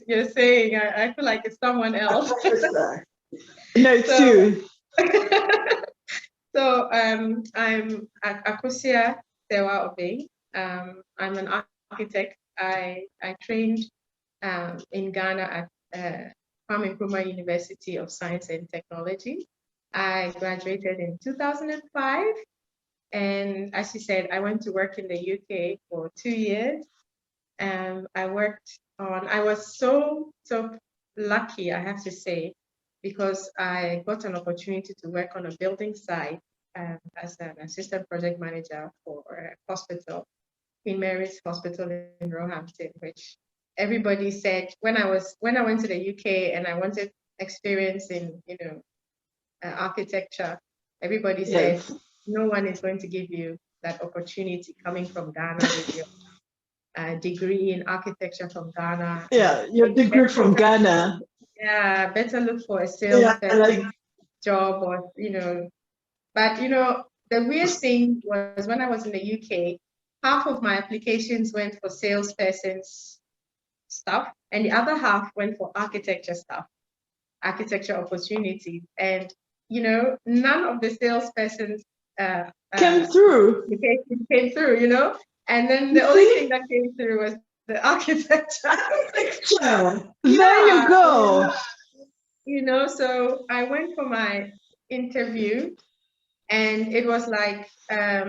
you're saying. I feel like it's someone else. No, it's you. So I'm Akosua Obeng. I'm an architect. I trained in Ghana at Kwame Nkrumah University of Science and Technology. I graduated in 2005. And as you said, I went to work in the UK for 2 years. I was so lucky, I have to say, because I got an opportunity to work on a building site as an assistant project manager for a hospital, Queen Mary's Hospital in Roehampton, which everybody said when I went to the UK and I wanted experience in architecture, everybody said no one is going to give you that opportunity coming from Ghana with your degree in architecture from Ghana. Yeah, your degree from Ghana. Yeah, better look for a salesperson job or, But, the weird thing was when I was in the UK, half of my applications went for salesperson's stuff, and the other half went for architecture stuff, architecture opportunities. And, none of the salespersons came through. Came through, And then the only thing that came through was the architecture. There you go. So I went for my interview, and it was like I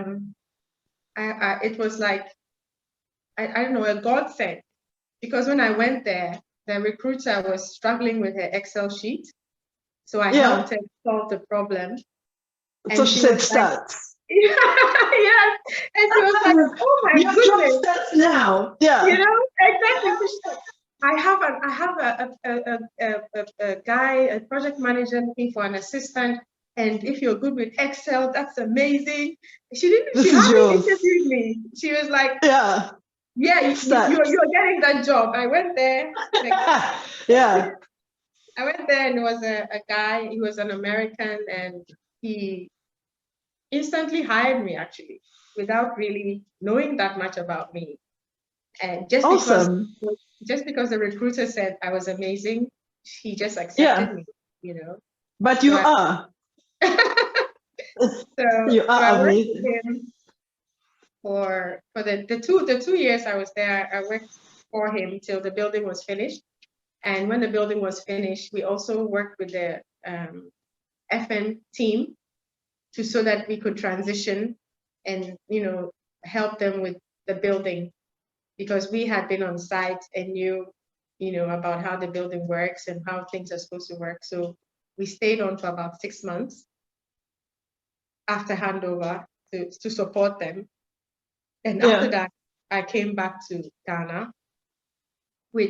don't know, a godsend, because when I went there, the recruiter was struggling with her Excel sheet, so I helped her solve the problem. So she said, "Start." Yeah, and she was like, "Oh my goodness, your job starts now." Yeah, exactly. I have a guy, a project manager looking for an assistant, and if you're good with Excel, that's amazing. She hardly interviewed me. She was like, "Yeah, you're getting that job." I went there. Yeah. I went there, and there was a guy. He was an American, and he instantly hired me, actually, without really knowing that much about me. And just because the recruiter said I was amazing, he just accepted me, But you are. You are amazing. I worked with him for the 2 years I was there. I worked for him till the building was finished. And when the building was finished, we also worked with the FM team so that we could transition and help them with the building, because we had been on site and knew about how the building works and how things are supposed to work. So we stayed on for about 6 months after handover to support them. And after that, I came back to Ghana, which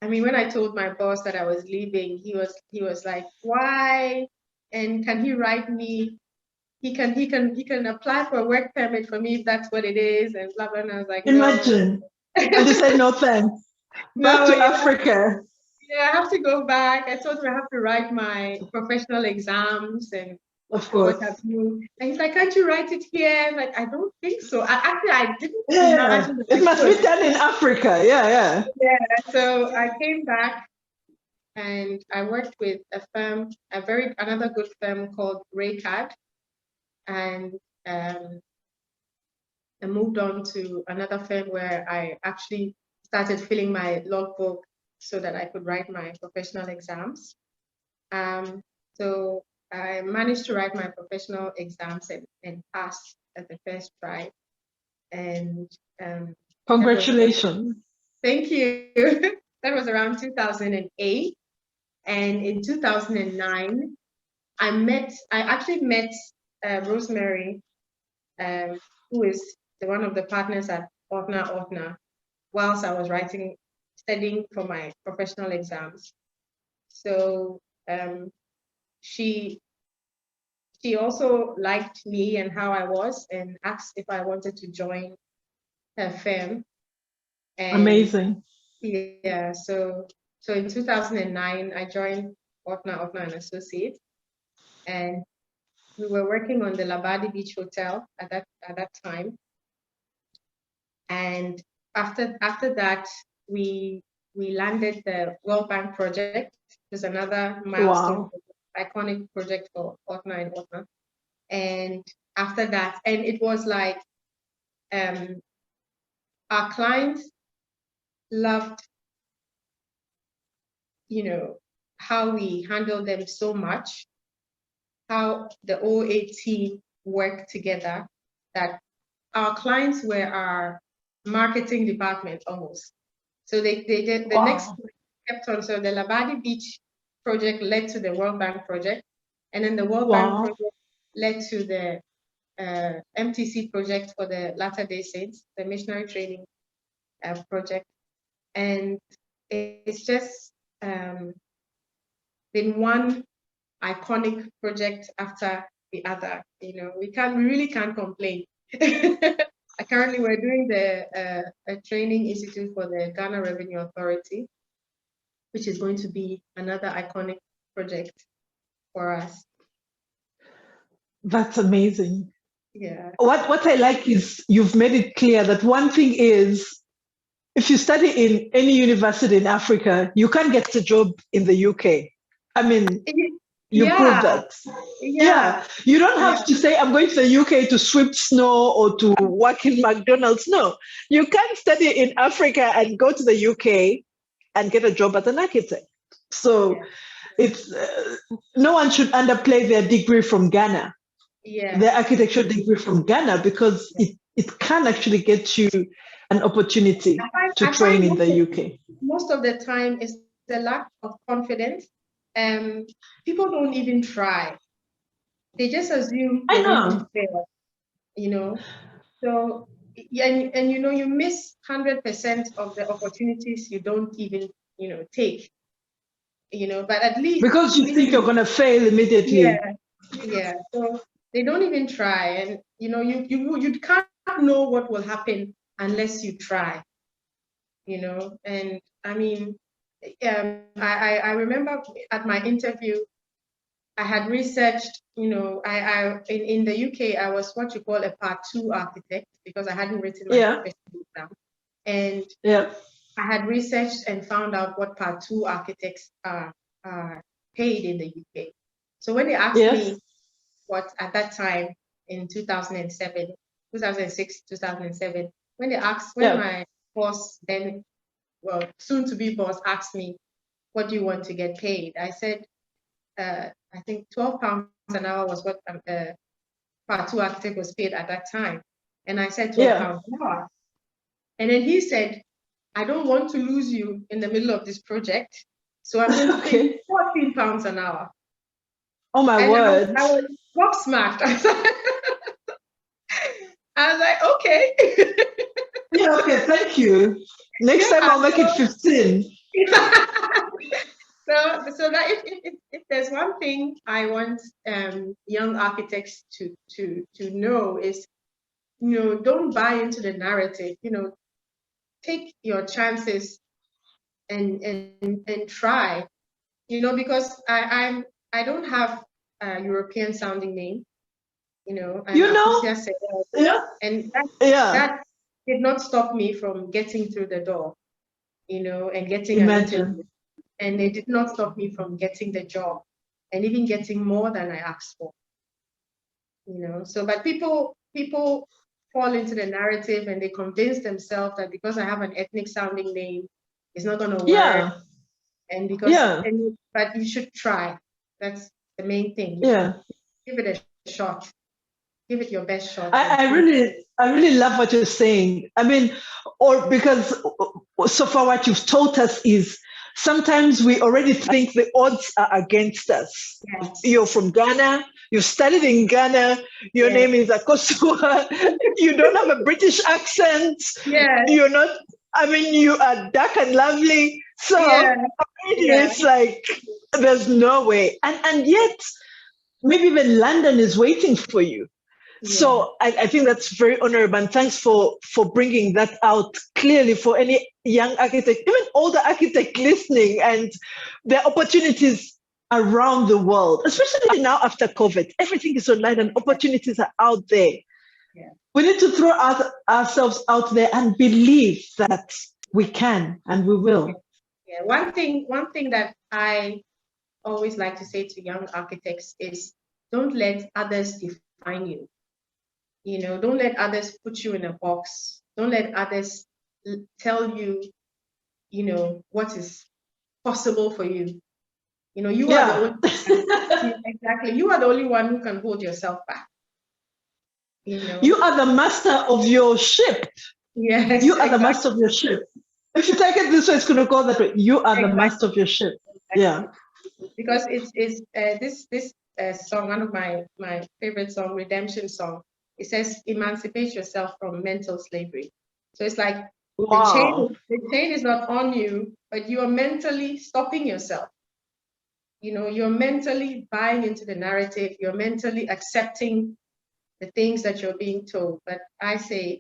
when I told my boss that I was leaving, he was like, "Why? And can he write me? He can apply for a work permit for me if that's what it is," and blah blah. And I was like, "Imagine." And he said, "No thanks. Back to Africa." Yeah, I have to go back. I told him I have to write my professional exams and of course. What have you. And he's like, "Can't you write it here?" I'm like, "I don't think so." I didn't imagine it must be done in Africa. Yeah. So I came back and I worked with a firm, another good firm called Raycard, and I moved on to another firm where I actually started filling my logbook so that I could write my professional exams. So I managed to write my professional exams and pass at the first try. And congratulations. Thank you. That was around 2008. And in 2009, I actually met Rosemary, who is one of the partners at Otna, whilst I was studying for my professional exams. So she also liked me and how I was, and asked if I wanted to join her firm. And amazing. Yeah, so in 2009, I joined Otna and Associates, and we were working on the Labadi Beach Hotel at that time. And after that, we landed the World Bank project. There's another milestone, iconic project for Otna and Otna. And after that, and it was like our clients loved, how we handled them so much, how the OA team worked together, that our clients were our marketing department almost. So they did the next kept on. So the Labadi Beach project led to the World Bank project, and then the World Bank project led to the MTC project for the Latter-day Saints, the missionary training project. And it's just been one iconic project after the other. We really can't complain. Currently, we're doing a training institute for the Ghana Revenue Authority, which is going to be another iconic project for us. That's amazing. Yeah. What I like is you've made it clear that one thing is, if you study in any university in Africa, you can't get a job in the UK. I mean, you prove that. Yeah. You don't have to say, I'm going to the UK to sweep snow or to work in McDonald's. No, you can study in Africa and go to the UK and get a job as an architect. So it's no one should underplay their degree from Ghana, their architecture degree from Ghana, because it can actually get you an opportunity to train in the UK. Most of the time it's the lack of confidence. People don't even try. They just assume they're going to fail, So, and you miss 100% of the opportunities you don't even, take, but at least. Because you think you're going to fail immediately. Yeah. So they don't even try. And, you can't know what will happen unless you try, and I mean, I remember at my interview, I had researched, in the UK, I was what you call a part 2 architect because I hadn't written my professional exam. And I had researched and found out what part 2 architects are paid in the UK. So when they asked me what at that time in 2006, 2007, when they asked, when my boss then, soon to be boss, asked me, what do you want to get paid? I said, I think £12 an hour was what part 2 architect was paid at that time. And I said £12 an hour. And then he said, I don't want to lose you in the middle of this project, so I'm going to pay you £14 an hour. Oh my word. I was gobsmacked. I was like, okay. Okay, thank you. Next time I'll make it 15. So that if there's one thing I want young architects to know is, don't buy into the narrative. Take your chances and try. Because I don't have a European sounding name. And that did not stop me from getting through the door, and getting an interview. And it did not stop me from getting the job and even getting more than I asked for. So, but people fall into the narrative and they convince themselves that because I have an ethnic sounding name, it's not going to work. And because, but you should try. That's the main thing. Give it a shot. Give it your best shot. I really love what you're saying. I mean, because so far what you've taught us is sometimes we already think the odds are against us. You're from Ghana, you studied in Ghana, your name is Akosua, you don't have a British accent, you're not, you are dark and lovely. So it's like, there's no way. And yet, maybe even London is waiting for you. So I think that's very honorable, and thanks for bringing that out clearly for any young architect, even older architect listening, and there are opportunities around the world, especially now after COVID. Everything is online and opportunities are out there. We need to throw ourselves out there and believe that We can and we will. Yeah. One thing that I always like to say to young architects is don't let others define you. Don't let others put you in a box. Don't let others tell you, what is possible for you. You are the only exactly. You are the only one who can hold yourself back. You are the master of your ship. Yes. You are the master of your ship. If you take it this way, it's going to go that way. You are the master of your ship. Exactly. Yeah. Because it's this song, one of my favorite song, redemption song. It says, emancipate yourself from mental slavery. So it's like the chain is not on you, but you are mentally stopping yourself. You're mentally buying into the narrative. You're mentally accepting the things that you're being told. But I say,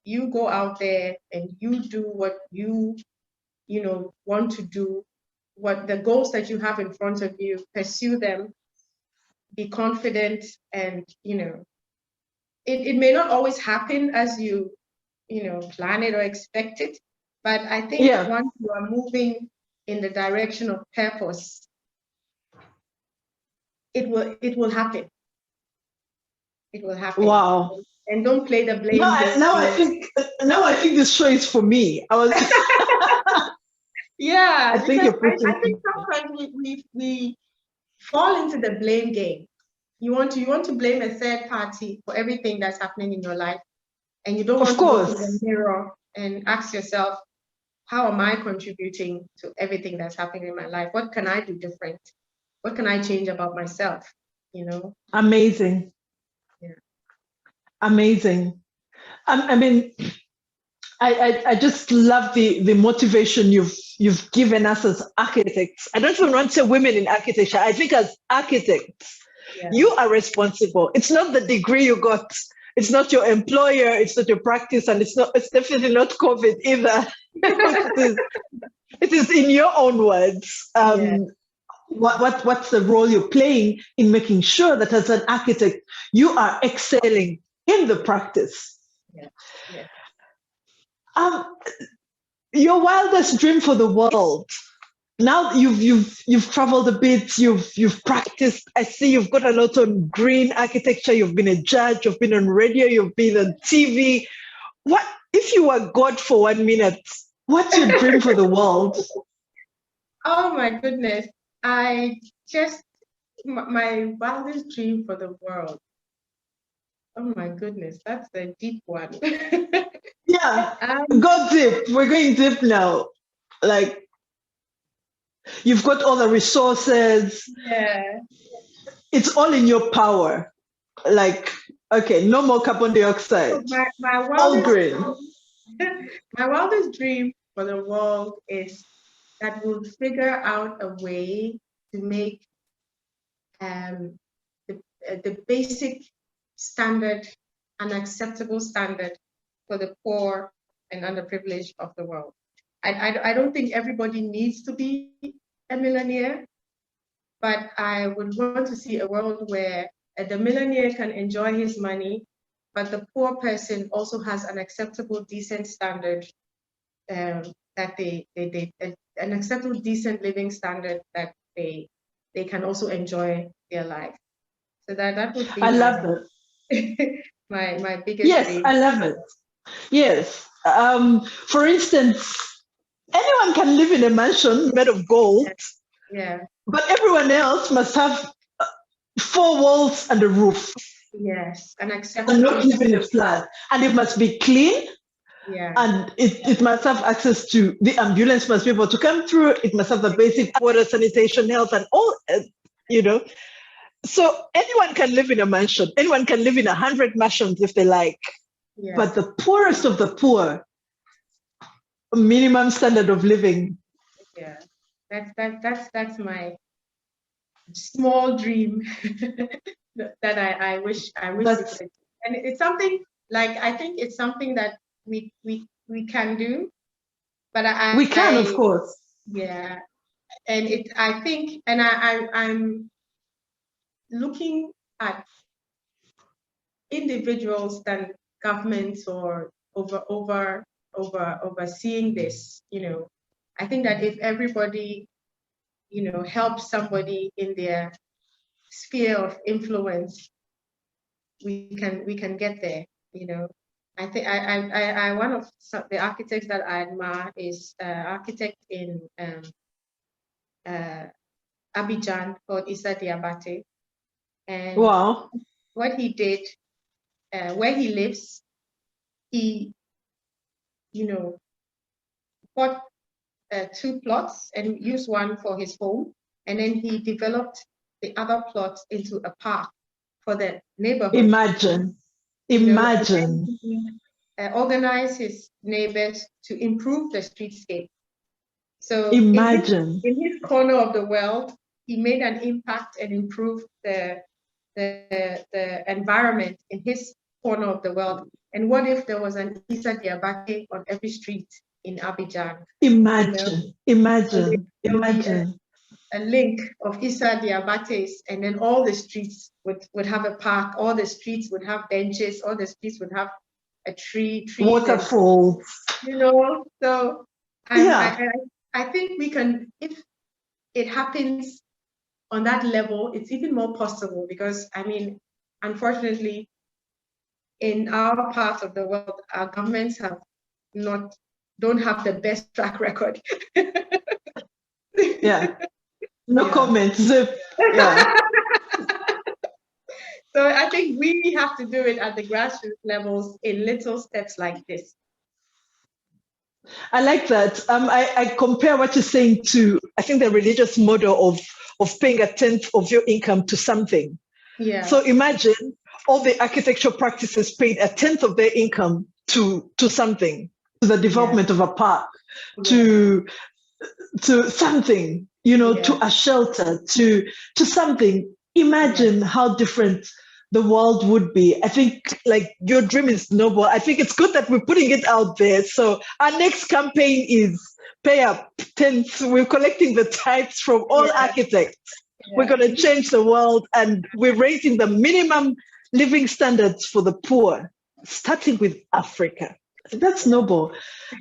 you go out there and you do what you want to do, what the goals that you have in front of you, pursue them, be confident, and it may not always happen as you plan it or expect it, but I think once you are moving in the direction of purpose, it will happen. It will happen. Wow. And don't play the blame game. Now I think this show is for me. I was yeah, I think sometimes we fall into the blame game. You want to blame a third party for everything that's happening in your life, and you don't want to look in the mirror and ask yourself, how am I contributing to everything that's happening in my life? What can I do different? What can I change about myself? Amazing. Yeah. Amazing. I mean, I just love the motivation you've given us as architects. I don't even want to say women in architecture. I think as architects, you are responsible. It's not the degree you got. It's not your employer. It's not your practice, and it's definitely not COVID either. It is in your own words. What's the role you're playing in making sure that as an architect you are excelling in the practice? Yeah. Your wildest dream for the world. Now you've traveled a bit, you've practiced. I see you've got a lot on green architecture, you've been a judge, you've been on radio, you've been on TV. What if you were God for 1 minute? What's your dream for the world? Oh my goodness. My wildest dream for the world. Oh my goodness, that's a deep one. Yeah, go deep. We're going deep now. Like, you've got all the resources. Yeah. It's all in your power. Like, okay, no more carbon dioxide. All green. My wildest dream for the world is that we'll figure out a way to make the basic standard an acceptable standard for the poor and underprivileged of the world. I don't think everybody needs to be a millionaire, but I would want to see a world where the millionaire can enjoy his money, but the poor person also has an acceptable, decent standard, that an acceptable, decent living standard that they can also enjoy their life. So that would be I love it. my biggest dream. Yes, I love it. Yes. For instance, anyone can live in a mansion made of gold. Yeah. But everyone else must have 4 walls and a roof. Yes, and acceptable. And not live in a flat. And it must be clean. Yeah. And it must have access to, the ambulance must be able to come through. It must have the basic water, sanitation, health, and all, So anyone can live in a mansion. Anyone can live in 100 mansions if they like. Yeah. But the poorest of the poor, minimum standard of living. Yeah, that's my small dream that I wish we could. And it's something like, I think it's something that we can do, but we can, of course. Yeah, and I think, and I'm looking at individuals than governments or over overseeing this. I think that if everybody, helps somebody in their sphere of influence, we can get there. I think one of the architects that I admire is architect in Abidjan called Issa Diabate. And wow, what he did, where he lives, he, bought 2 plots and used one for his home. And then he developed the other plots into a park for the neighborhood. Imagine. Organize his neighbors to improve the streetscape. So imagine in his corner of the world, he made an impact and improved the environment in his corner of the world. And what if there was an Issa Diabate on every street in Abidjan? Imagine. A link of Issa Diabate's, and then all the streets would have a park, all the streets would have benches, all the streets would have a tree, waterfall. So I think we can, if it happens on that level, it's even more possible, because unfortunately, in our part of the world, our governments don't have the best track record. Yeah. No comments. Yeah. So I think we have to do it at the grassroots levels in little steps like this. I like that. I compare what you're saying to, I think, the religious model of paying a tenth of your income to something. Yeah. So imagine all the architectural practices paid a tenth of their income to something, to the development of a park, to something, to a shelter, to something. Imagine how different the world would be. I think, like, your dream is noble. I think it's good that we're putting it out there. So our next campaign is pay up tenths. We're collecting the types from all architects. We're going to change the world, and we're raising the minimum living standards for the poor, starting with Africa. That's noble.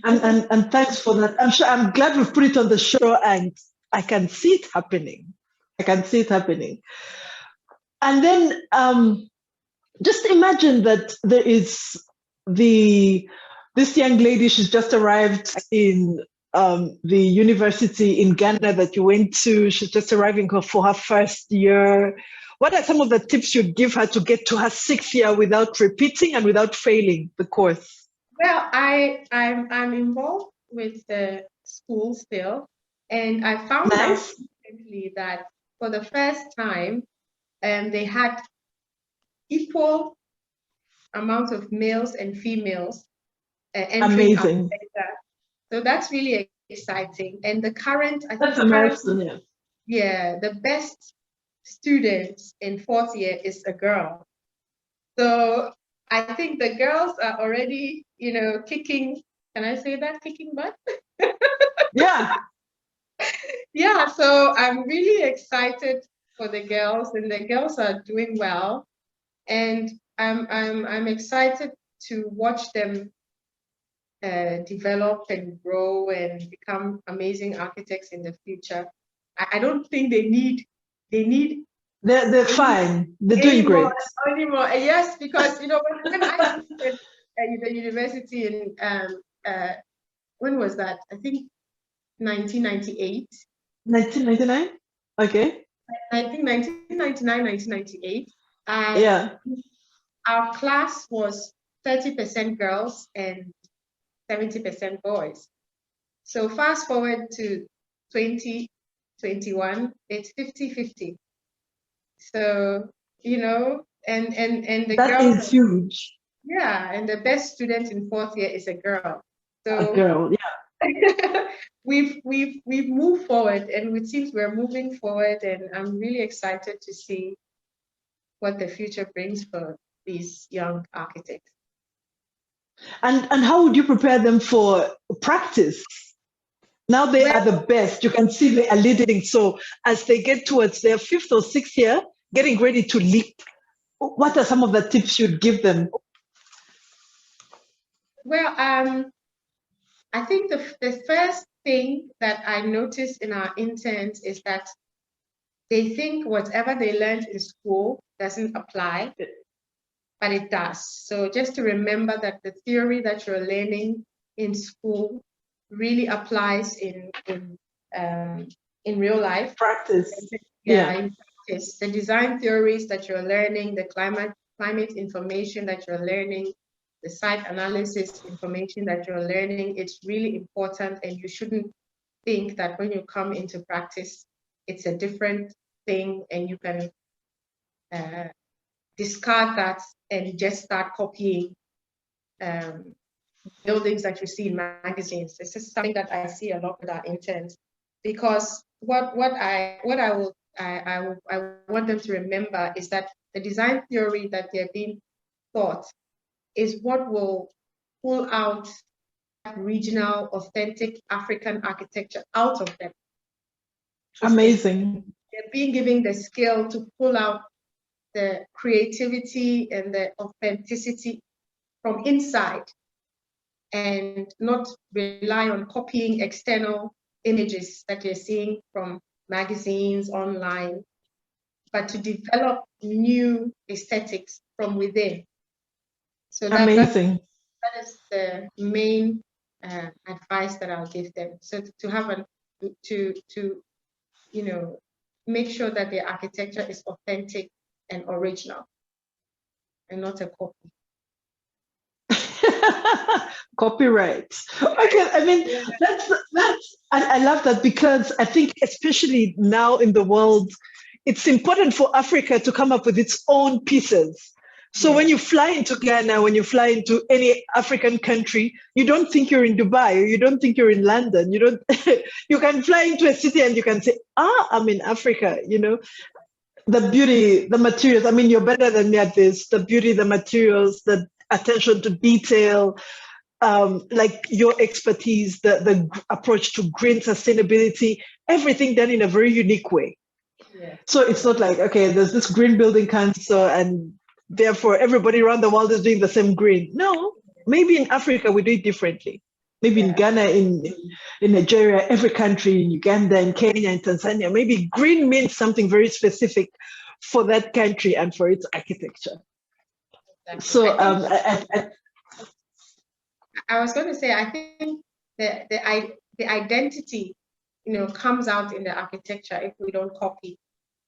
And thanks for that. I'm glad we've put it on the show, and I can see it happening. And then just imagine that there is this young lady. She's just arrived in the university in Ghana that you went to. She's just arriving for her first year. What are some of the tips you'd give her to get to her 6th year without repeating and without failing the course? Well, I'm involved with the school still, and I found out recently that for the first time, they had equal amount of males and females entering. Amazing. So that's really exciting. And the current, I think, the best student in 4th year is a girl. So I think the girls are already, kicking. Can I say that? Kicking butt? Yeah. Yeah. So I'm really excited for the girls, and the girls are doing well, and I'm excited to watch them develop and grow and become amazing architects in the future. I don't think they need. They're fine. They're doing great. Anymore. Yes, because when I started at the university in when was that? I think 1998. 1999. Okay. I think 1999, 1998. Our class was 30% girls and 70% boys. So fast forward to 2021, it's 50-50. So, and the that girls is huge. Yeah, and the best student in 4th year is a girl. So a girl, yeah. we've moved forward, and it seems we're moving forward, and I'm really excited to see what the future brings for these young architects. And how would you prepare them for practice? Now they are the best. You can see they are leading. So as they get towards their 5th or 6th year, getting ready to leap, what are some of the tips you'd give them? Well, I think the first thing that I noticed in our interns is that they think whatever they learned in school doesn't apply, but it does. So just to remember that the theory that you're learning in school really applies in real life. Practice. In practice. The design theories that you're learning, the climate information that you're learning, the site analysis information that you're learning, it's really important, and you shouldn't think that when you come into practice, it's a different thing and you can discard that and just start copying buildings that you see in magazines. This is something that I see a lot with our interns, because what I want them to remember is that the design theory that they're being taught is what will pull out regional, authentic African architecture out of them. Amazing. They're being given the skill to pull out the creativity and the authenticity from inside, and not rely on copying external images that you're seeing from magazines, online, but to develop new aesthetics from within. So that is the main advice that I'll give them. So to have make sure that the architecture is authentic and original and not a copy. Copyright. Okay, I mean, that's I love that, because I think especially now in the world, it's important for Africa to come up with its own pieces. So when you fly into Ghana, when you fly into any African country, you don't think you're in Dubai, or you don't think you're in London. You don't. You can fly into a city and you can say, I'm in Africa. The beauty, the materials. I mean, you're better than me at this. The beauty, the materials, the attention to detail, like your expertise, the approach to green sustainability, everything done in a very unique way. Yeah. So it's not like, okay, there's this green building council and therefore everybody around the world is doing the same green. No, maybe in Africa we do it differently. Maybe in Ghana, in Nigeria, every country, in Uganda, in Kenya, in Tanzania, maybe green means something very specific for that country and for its architecture. Exactly. So I was going to say, I think the identity, comes out in the architecture if we don't copy.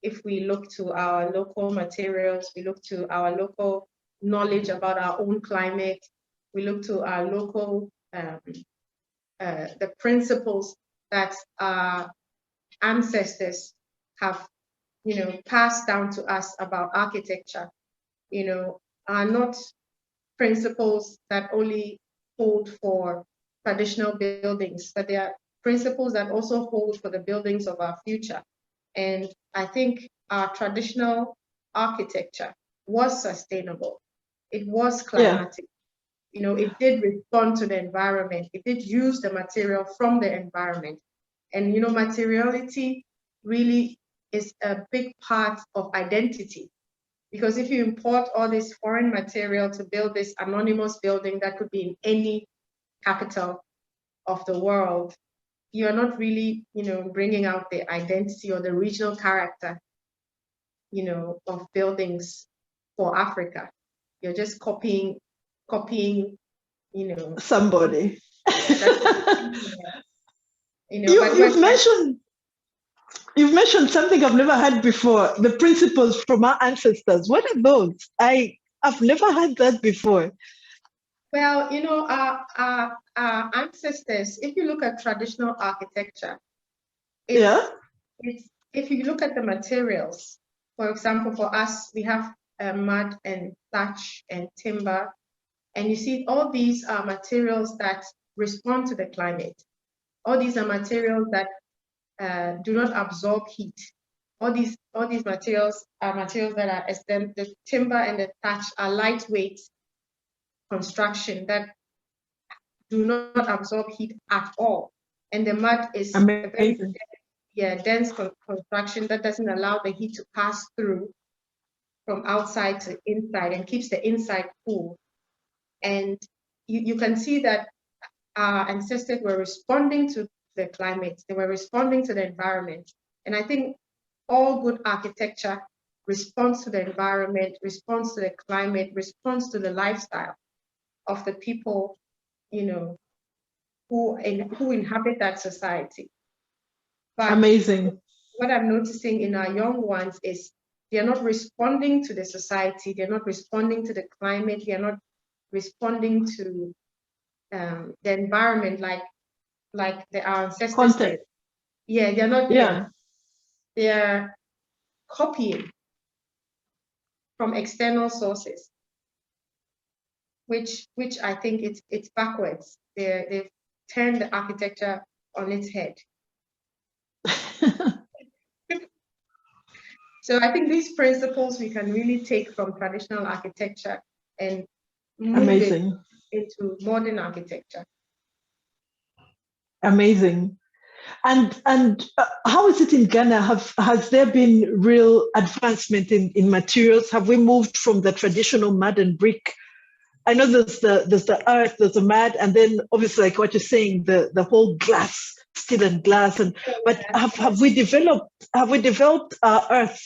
If we look to our local materials, we look to our local knowledge about our own climate, we look to our local, the principles that our ancestors have, passed down to us about architecture, are not principles that only hold for traditional buildings, but they are principles that also hold for the buildings of our future. And I think our traditional architecture was sustainable. It was climatic. It did respond to the environment. It did use the material from the environment. And, materiality really is a big part of identity. Because if you import all this foreign material to build this anonymous building that could be in any capital of the world, you are not really, bringing out the identity or the regional character, of buildings for Africa. You're just copying, somebody. You've mentioned something I've never heard before, the principles from our ancestors. What are those? I've never heard that before. Well, our ancestors, if you look at traditional architecture, if you look at the materials, for example, for us, we have mud and thatch and timber, and you see all these are materials that respond to the climate. All these are materials that do not absorb heat. All these materials are materials that are, the timber and the thatch are lightweight construction that do not absorb heat at all. And the mud is a very dense construction that doesn't allow the heat to pass through from outside to inside and keeps the inside cool. And you can see that our ancestors were responding to the climate, they were responding to the environment. And I think all good architecture responds to the environment, responds to the climate, responds to the lifestyle of the people, who inhabit that society. But amazing. what I'm noticing in our young ones is they're not responding to the society, they're not responding to the climate, they're not responding to the environment like our ancestors Context. did. Yeah, they're not. Yeah. They're copying from external sources, which I think it's backwards. They've turned the architecture on its head. So I think these principles we can really take from traditional architecture and move it into modern architecture. Amazing. And how is it in Ghana? Has there been real advancement in materials? Have we moved from the traditional mud and brick? I know there's the earth, there's the mud, and then obviously like what you're saying, the whole glass, steel and glass. But have we developed earth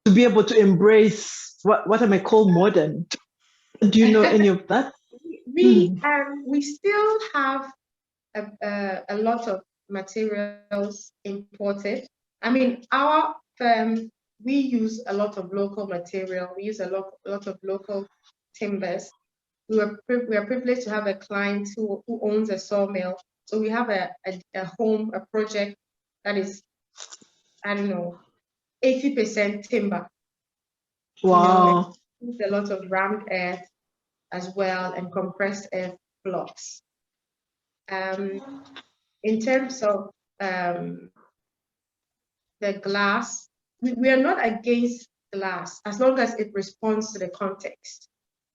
to be able to embrace what I may call modern? Do you know any of that? We still have a lot of materials imported. I mean, our firm, we use a lot of local material. We use a lot of local timbers. We are privileged to have a client who owns a sawmill. So we have a project that is, I don't know, 80% timber. Wow. Use a lot of rammed earth as well and compressed earth blocks. In terms of the glass, we are not against glass as long as it responds to the context.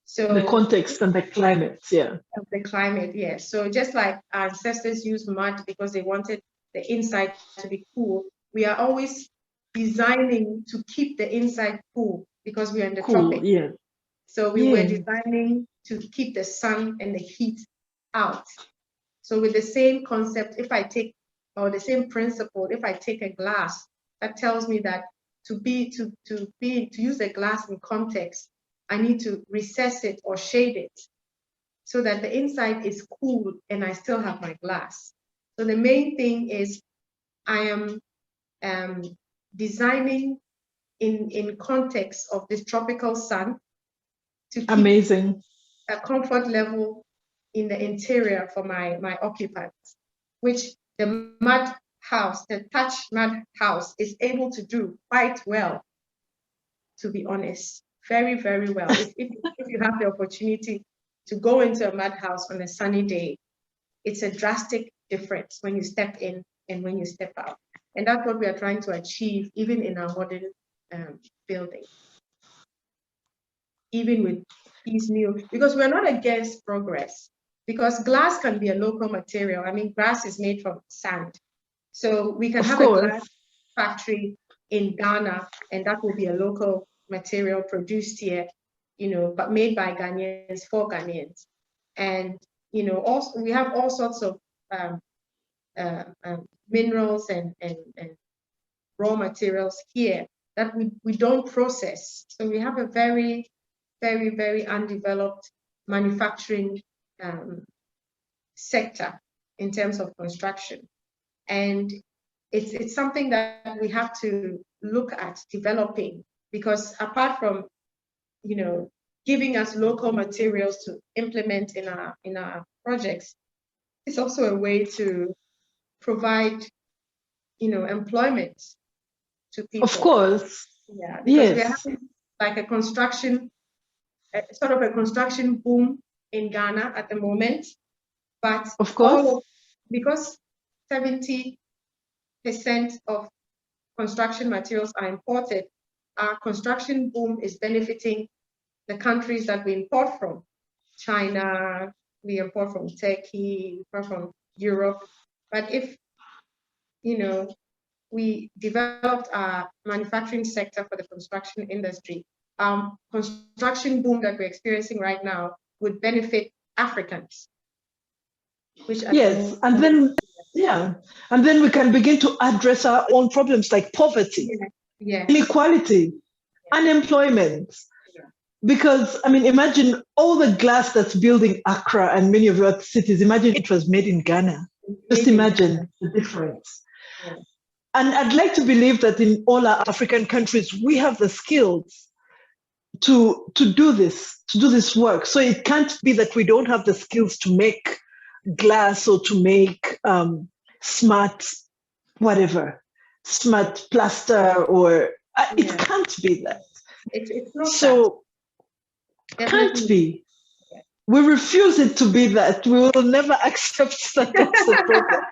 So the context and the climate, yeah. The climate, yeah. So just like our ancestors used mud because they wanted the inside to be cool, we are always designing to keep the inside cool because we are in the tropics. Yeah. So we were designing to keep the sun and the heat out. So with the same concept, the same principle, if I take a glass, that tells me that to use the glass in context, I need to recess it or shade it so that the inside is cool and I still have my glass. So the main thing is I am designing in context of this tropical sun to keep amazing a comfort level in the interior for my occupants, which the thatched mud house is able to do quite well, to be honest. Very, very well. If you have the opportunity to go into a mud house on a sunny day, it's a drastic difference when you step in and when you step out. And that's what we are trying to achieve even in our modern building. Even with these new, because we're not against progress, because glass can be a local material. I mean, glass is made from sand. So we can have a glass factory in Ghana, and that will be a local material produced here, but made by Ghanaians for Ghanaians. And, also we have all sorts of minerals and raw materials here that we don't process. So we have a very, very, very undeveloped manufacturing sector in terms of construction. And it's something that we have to look at developing, because apart from, giving us local materials to implement in our projects, it's also a way to provide, employment to people. Of course. Yeah, because we're having like a construction boom in Ghana at the moment. But of course, because 70% of construction materials are imported, our construction boom is benefiting the countries that we import from. China, we import from Turkey, we import from Europe. But if, we developed our manufacturing sector for the construction industry, construction boom that we're experiencing right now would benefit Africans. which Yes, and then and then we can begin to address our own problems like poverty, inequality, unemployment. Because I mean, imagine all the glass that's building Accra and many of your cities. Imagine it was made in Ghana. Just imagine the difference. And I'd like to believe that in all our African countries, we have the skills to do this work. So it can't be that we don't have the skills to make glass or to make smart plaster, or it can't be that. It's not so that. Can't be. We refuse it to be that. We will never accept that that's the problem.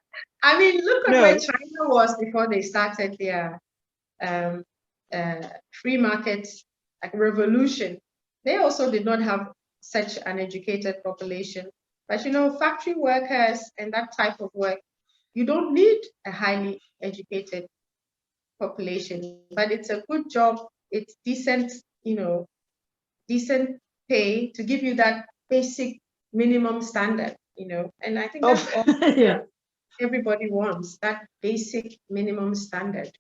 I mean, look at where China was before they started their free market revolution. They also did not have such an educated population. But factory workers and that type of work, you don't need a highly educated population. But it's a good job. It's decent, decent pay to give you that basic minimum standard, and I think that's all everybody wants, that basic minimum standard.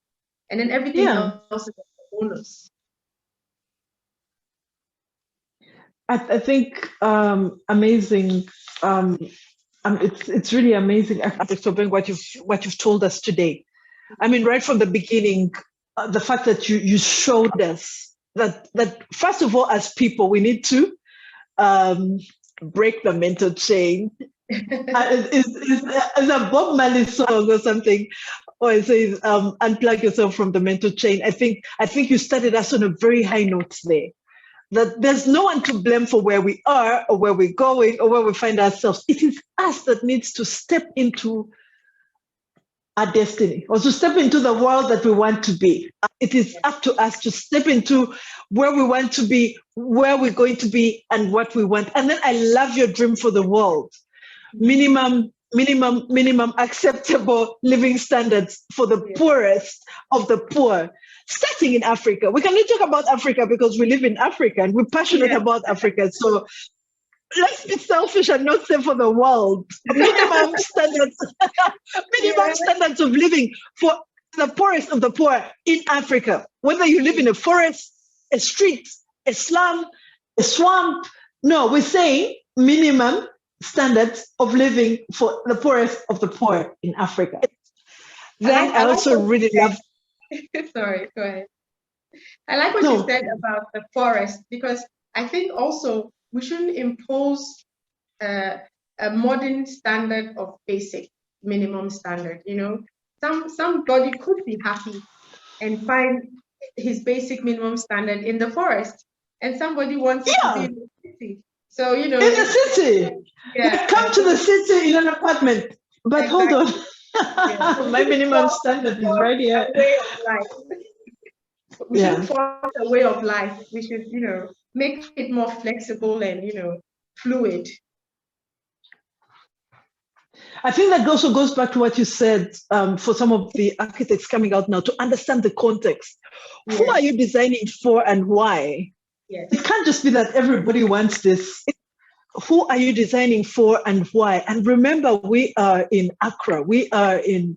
And then everything else is a bonus. I think amazing. It's really amazing, Obeng, what you've told us today. I mean, right from the beginning, the fact that you showed us that first of all, as people, we need to break the mental chain. It's a Bob Marley song or something, or it says unplug yourself from the mental chain. I think you started us on a very high note there. That there's no one to blame for where we are or where we're going or where we find ourselves. It is us that needs to step into our destiny, or to step into the world that we want to be. It is up to us to step into where we want to be, where we're going to be, and what we want. And then I love your dream for the world. Minimum acceptable living standards for the poorest of the poor, starting in Africa. We can only talk about Africa because we live in Africa and we're passionate about Africa. So let's be selfish and not say for the world. Minimum standards, standards of living for the poorest of the poor in Africa. Whether you live in a forest, a street, a slum, a swamp. No, we're saying minimum standards of living for the poorest of the poor in Africa. Then I also really love. Sorry, go ahead. I like what you said about the forest, because I think also we shouldn't impose a modern standard of basic minimum standard. Somebody could be happy and find his basic minimum standard in the forest, and somebody wants it to be in the city. So in the city, come to the city in an apartment. But hold on, my minimum standard is right here. Way of life. We shouldn't force a way of life. We should, make it more flexible and fluid. I think that also goes back to what you said for some of the architects coming out now, to understand the context. Yes. Who are you designing for and why? Yes. It can't just be that everybody wants this. Who are you designing for and why? And remember, we are in Accra, we are in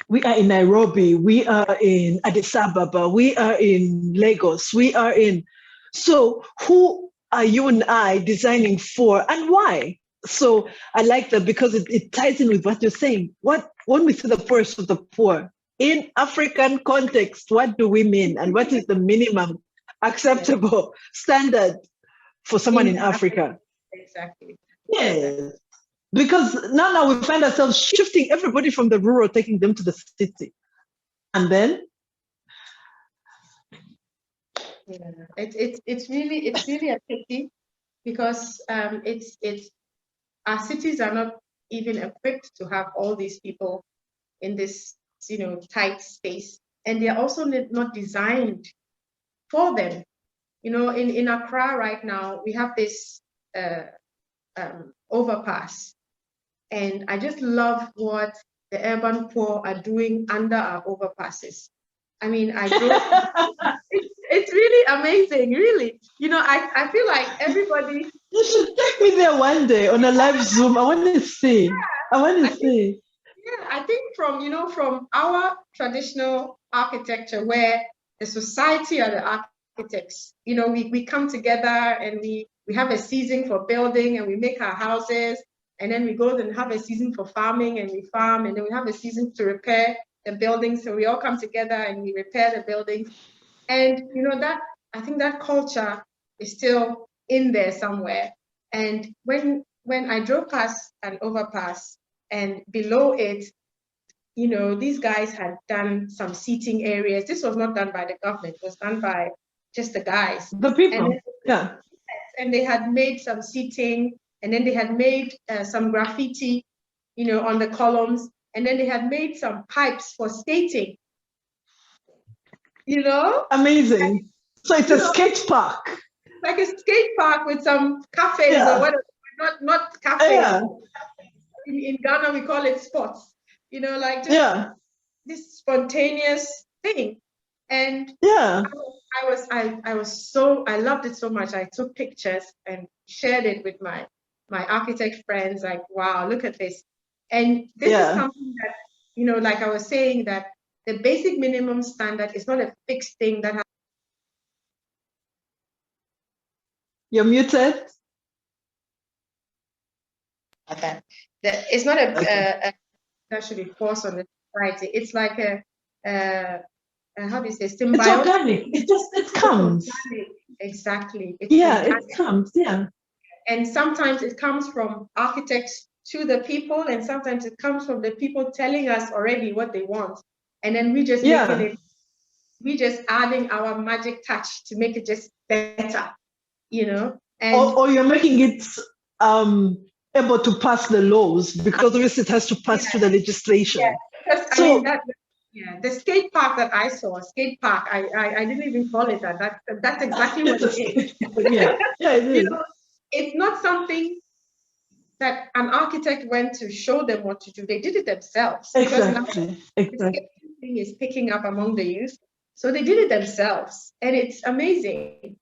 Nairobi, we are in Addis Ababa, we are in Lagos, we are in. So who are you and I designing for and why? So I like that because it ties in with what you're saying. When we say the poorest of the poor, in African context, what do we mean? And what is the minimum acceptable standard for someone in Africa? Exactly. Yes. Because now we find ourselves shifting everybody from the rural, taking them to the city. And then? It's really a pity, because our cities are not even equipped to have all these people in this, tight space. And they're also not designed for them. In Accra right now, we have this overpass. And I just love what the urban poor are doing under our overpasses. I mean, it's really amazing, really. I feel like everybody You should take me there one day on a live Zoom. I want to see. I want to see. Yeah, I think from our traditional architecture, where the society are the architects, we come together and we have a season for building and we make our houses, and then we go and have a season for farming and we farm, and then we have a season to repair the buildings. So we all come together and we repair the buildings. And that, I think that culture is still in there somewhere. And when I drove past an overpass, and below it, these guys had done some seating areas. This was not done by the government, it was done by just the guys. The people, yeah. And they had made some seating, and then they had made some graffiti, on the columns, and then they had made some pipes for skating. Amazing. So it's a skate park. Like a skate park with some cafes or whatever. Not cafes. Yeah. In Ghana, we call it spots. Like just this spontaneous thing. And I loved it so much. I took pictures and shared it with my architect friends. Like, wow, look at this. And this is something that, like I was saying, that the basic minimum standard is not a fixed thing that has. You're muted. Okay. It's not a that should be forced on the society. It's like a how do you say, symbiotic? It's organic. It comes. Exactly. It comes. Yeah. And sometimes it comes from architects to the people, and sometimes it comes from the people telling us already what they want, and then we just making it. We just adding our magic touch to make it just better, And or you're making it able to pass the laws, because obviously it has to pass through the legislation. Yeah, because the skate park that I saw, I didn't even call it that. That's exactly what it is. It is. It's not something that an architect went to show them what to do. They did it themselves. Exactly. The skating thing is picking up among the youth. So they did it themselves, and it's amazing.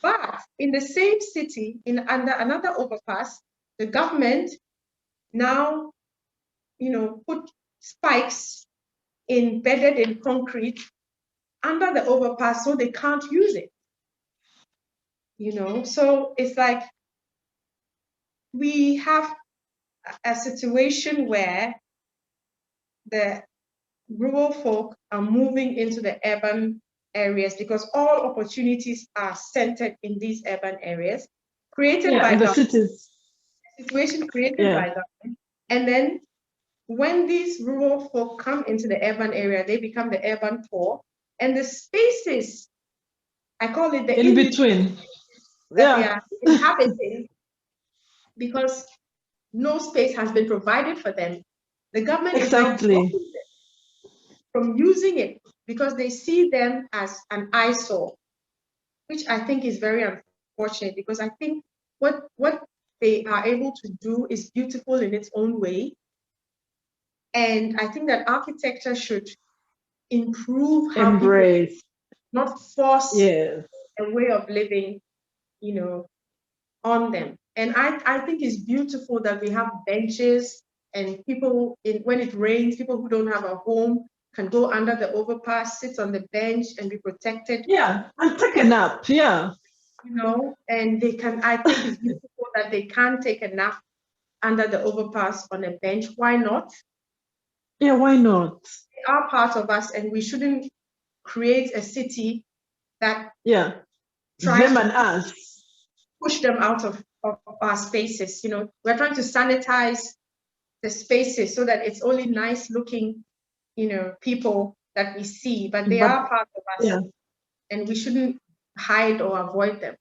But in the same city, under another overpass, the government now, put spikes embedded in concrete under the overpass so they can't use it. So it's like we have a situation where the rural folk are moving into the urban areas because all opportunities are centered in these urban areas, created by the cities. Situation created by government. And then when these rural folk come into the urban area, they become the urban poor. And the spaces, I call it the in-between, that they are inhabiting, because no space has been provided for them. The government is now blocking them from using it because they see them as an eyesore, which I think is very unfortunate, because I think what they are able to do is beautiful in its own way. And I think that architecture should improve how embrace, people, not force a way of living, on them. And I think it's beautiful that we have benches, and people, when it rains, people who don't have a home can go under the overpass, sit on the bench and be protected. And take a nap, and they can, I think it's beautiful that they can take a nap under the overpass on a bench. Why not? Yeah, why not? They are part of us, and we shouldn't create a city that tries them and us, push them out of our spaces. We're trying to sanitize the spaces so that it's only nice looking, people that we see, but they are part of us, and we shouldn't hide or avoid them.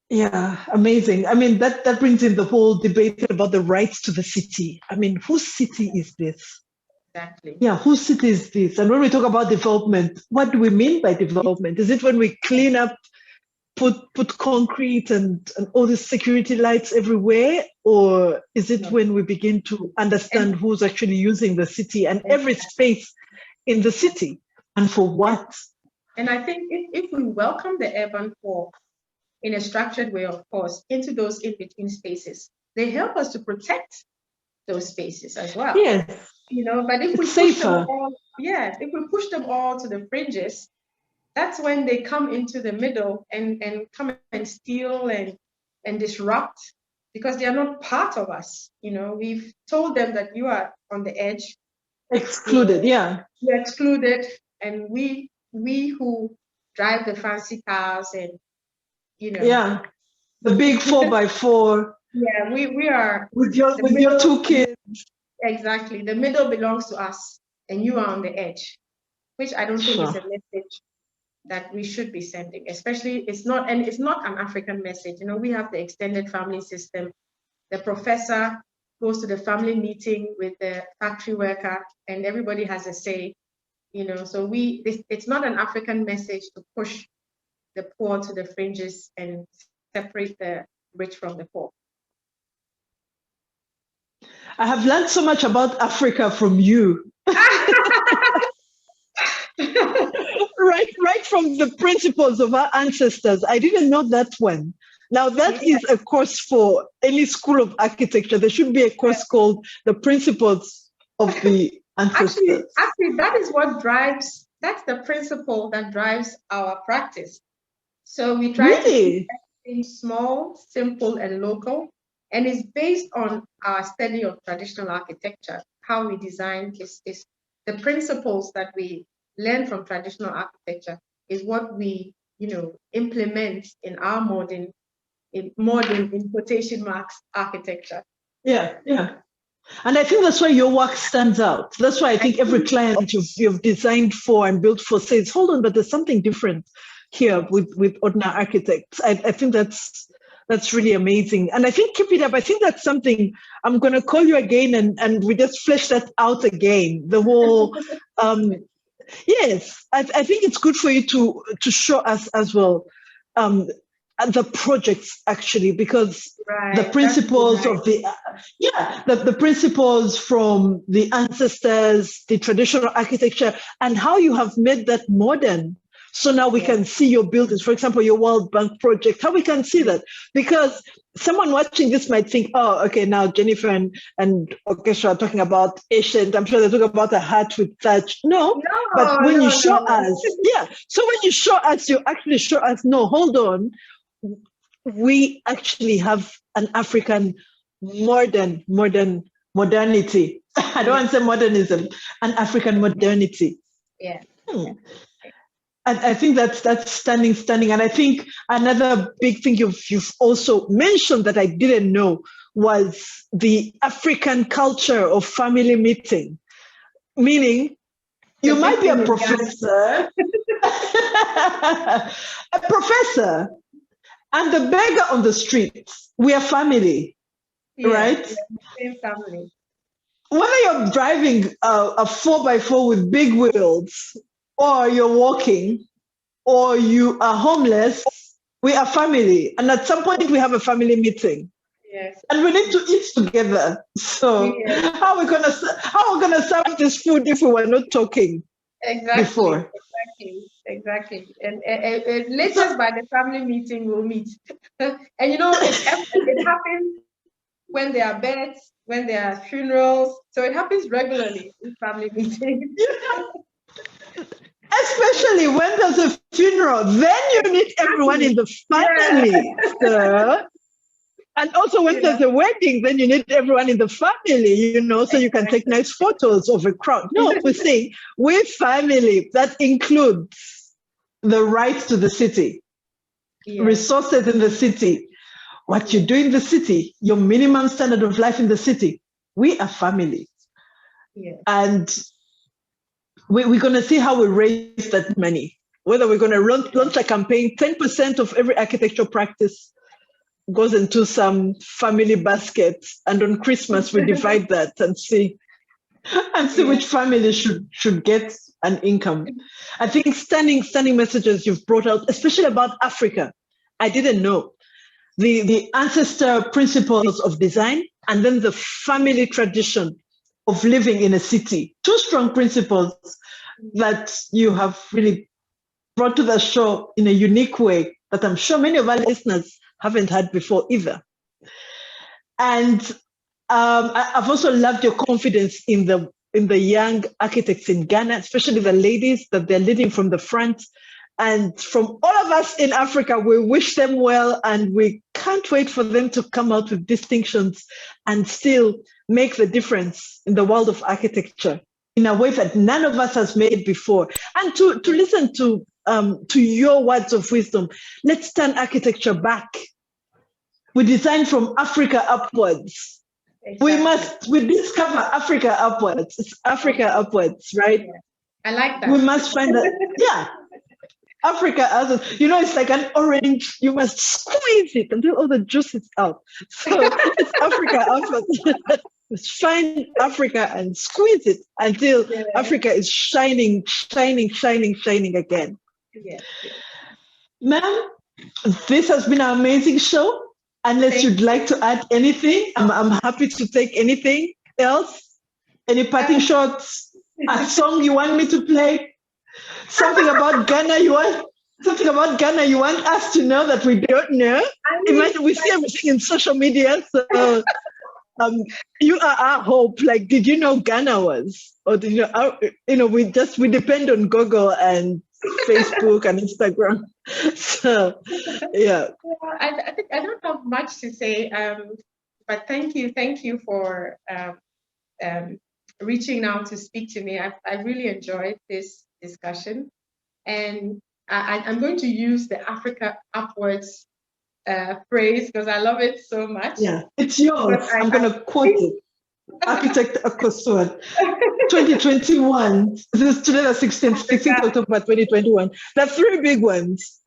Yeah, amazing. I mean, that brings in the whole debate about the rights to the city. I mean, whose city is this? Exactly. Yeah, whose city is this? And when we talk about development, what do we mean by development? Is it when we clean up, put concrete and all these security lights everywhere? Or is it when we begin to understand who's actually using the city and every space in the city, and for what? And I think if we welcome the urban poor in a structured way, of course, into those in-between spaces. They help us to protect those spaces as well. Yes. But if we push them all, if we push them all to the fringes, that's when they come into the middle and come and steal and disrupt, because they are not part of us. We've told them that you are on the edge. Excluded, You're excluded, and we who drive the fancy cars and the big 4x4. Yeah, we are with your two kids. Exactly, the middle belongs to us, and you are on the edge, which I don't think is a message that we should be sending. Especially, it's not an African message. We have the extended family system. The professor goes to the family meeting with the factory worker, and everybody has a say. So it's not an African message to push the poor to the fringes and separate the rich from the poor. I have learned so much about Africa from you. Right from the principles of our ancestors. I didn't know that one. Now that is a course for any school of architecture. There should be a course called The Principles of the Ancestors. Actually, that's the principle that drives our practice. So we try to keep everything small, simple, and local. And it's based on our study of traditional architecture. How we design is the principles that we learn from traditional architecture is what we, implement in our modern in quotation marks architecture. Yeah. And I think that's why your work stands out. That's why I think every client you've designed for and built for says, hold on, but there's something different here with ordinary architects. I think that's really amazing. And I think keep it up. I think that's something I'm going to call you again and we just flesh that out again. The whole, yes, I think it's good for you to show us as well the projects actually, because the principles of the principles from the ancestors, the traditional architecture, and how you have made that modern. So now we can see your buildings, for example, your World Bank project, how we can see that. Because someone watching this might think, oh, okay, now Jennifer and Akosua are talking about ancient. I'm sure they're talking about a hut with thatch. No, but when you show us, so when you show us, you actually show us, no, hold on. We actually have an African modernity. I don't want to say modernism, an African modernity. Yeah. And I think that's stunning. And I think another big thing you've also mentioned that I didn't know was the African culture of family meeting. Meaning, you might be a professor, and the beggar on the street. We are family, right? Same family. Whether you're driving a 4x4 with big wheels, or you're walking, or you are homeless, we are family. And at some point we have a family meeting. Yes. And we need to eat together. So how are we gonna serve this food if we were not talking before? Exactly. And latest by the family meeting we'll meet. And it happens when there are births, when there are funerals. So it happens regularly in family meetings. Especially when there's a funeral, then you need everyone in the family. Sir. And also when there's a wedding, then you need everyone in the family, so you can take nice photos of a crowd. No, we're saying we're family. That includes the right to the city, resources in the city, what you do in the city, your minimum standard of life in the city. We are family. And we're going to see how we raise that money, whether we're going to launch a campaign. 10% of every architectural practice goes into some family basket, and on Christmas we divide that and see which family should get an income. I think stunning messages you've brought out, especially about Africa. I didn't know the ancestor principles of design, and then the family tradition of living in a city. Two strong principles that you have really brought to the show in a unique way. that I'm sure many of our listeners haven't had before either. And I've also loved your confidence in the young architects in Ghana, especially the ladies that they're leading from the front. And from all of us in Africa, we wish them well, and we can't wait for them to come out with distinctions and still make the difference in the world of architecture in a way that none of us has made before. And to listen to your words of wisdom, let's turn architecture back. We design from Africa upwards. Exactly. We discover Africa upwards. It's Africa upwards, right? Yeah. I like that. We must find that, yeah. Africa, it's like an orange. You must squeeze it until all the juice is out. So it's Africa upwards. Let's find Africa and squeeze it until Africa is shining again. Yeah. Ma'am, this has been an amazing show. Unless you'd like to add anything, I'm happy to take anything else. Any parting shots? A song you want me to play? Something about Ghana you want us to know that we don't know? Imagine we see everything in social media, so you are our hope. Like, did you know Ghana was? Or did you know, we depend on Google and Facebook and Instagram. So yeah. I think I don't have much to say, but thank you for reaching out to speak to me. I really enjoyed this discussion, and I'm going to use the Africa upwards phrase because I love it so much. Yeah, it's yours. I'm going to quote it. Architect Akosua, 2021. This is today the 16th October 2021. The three big ones.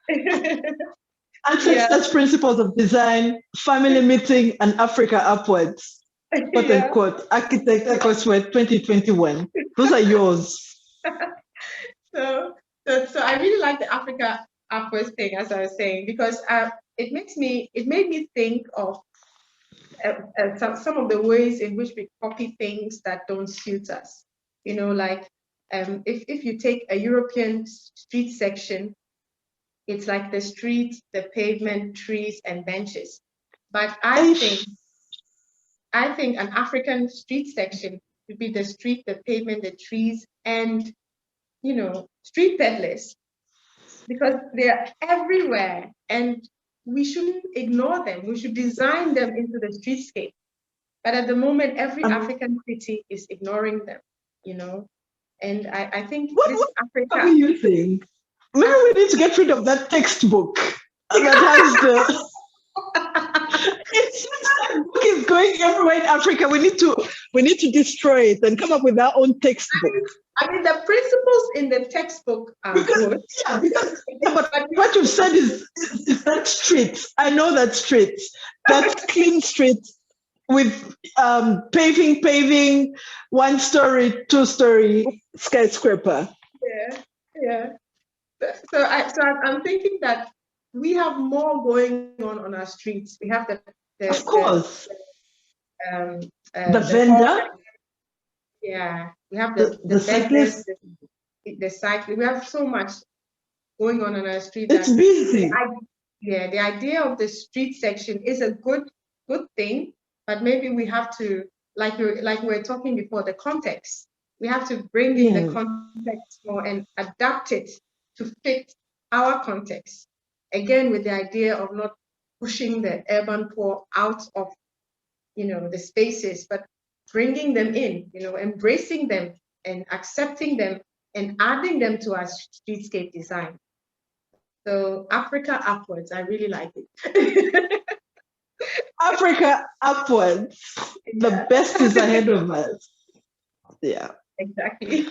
Ancestors' principles of design, family meeting, and Africa upwards. Quote unquote. Architect Akosua, 2021. Those are yours. So I really like the Africa upwards thing, as I was saying, because it made me think of some of the ways in which we copy things that don't suit us. You know, like if you take a European street section, it's like the street, the pavement, trees, and benches. But I think an African street section would be the street, the pavement, the trees, and street peddlers, because they're everywhere, and we shouldn't ignore them. We should design them into the streetscape. But at the moment, every African city is ignoring them, And I think Africa. What are you saying? Maybe we need to get rid of that textbook that has the. That book is going everywhere in Africa. We need to destroy it and come up with our own textbook. I mean, the principles in the textbook are good. But what you've said is that street. I know that street. That's clean street with paving, 1-story, 2-story skyscraper. Yeah. So I'm thinking that we have more going on our streets. We have the of course the vendor. Yeah, we have the cyclists, the cycling. We have so much going on our street. It's busy. The idea of the street section is a good thing, but maybe we have to, like we were talking before, the context. We have to bring in the context more and adapt it to fit our context. Again, with the idea of not pushing the urban poor out of, the spaces, but bringing them in, embracing them and accepting them and adding them to our streetscape design. So Africa upwards, I really like it. Africa upwards. The best is ahead of us. Yeah. Exactly.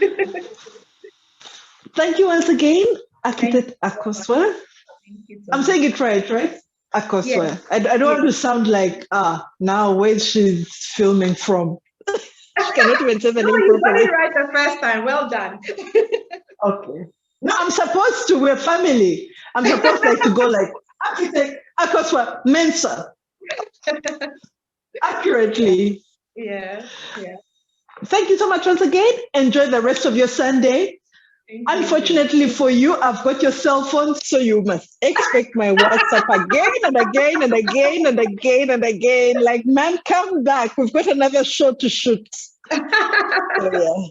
Thank you once again, Architect Akosua. I'm saying it right? Akosua. Yes. I don't want to sound like, now where she's filming from. She cannot even say the name properly. You got it right the first time. Well done. Okay. No, I'm supposed to. We're family. I'm supposed to go like, Architect Akosua Mensa. Accurately. Yeah. Thank you so much once again. Enjoy the rest of your Sunday. Thank you. Unfortunately for you, I've got your cell phone, so you must expect my WhatsApp again and again and again and again and again. Like, man, come back. We've got another show to shoot. So, yeah.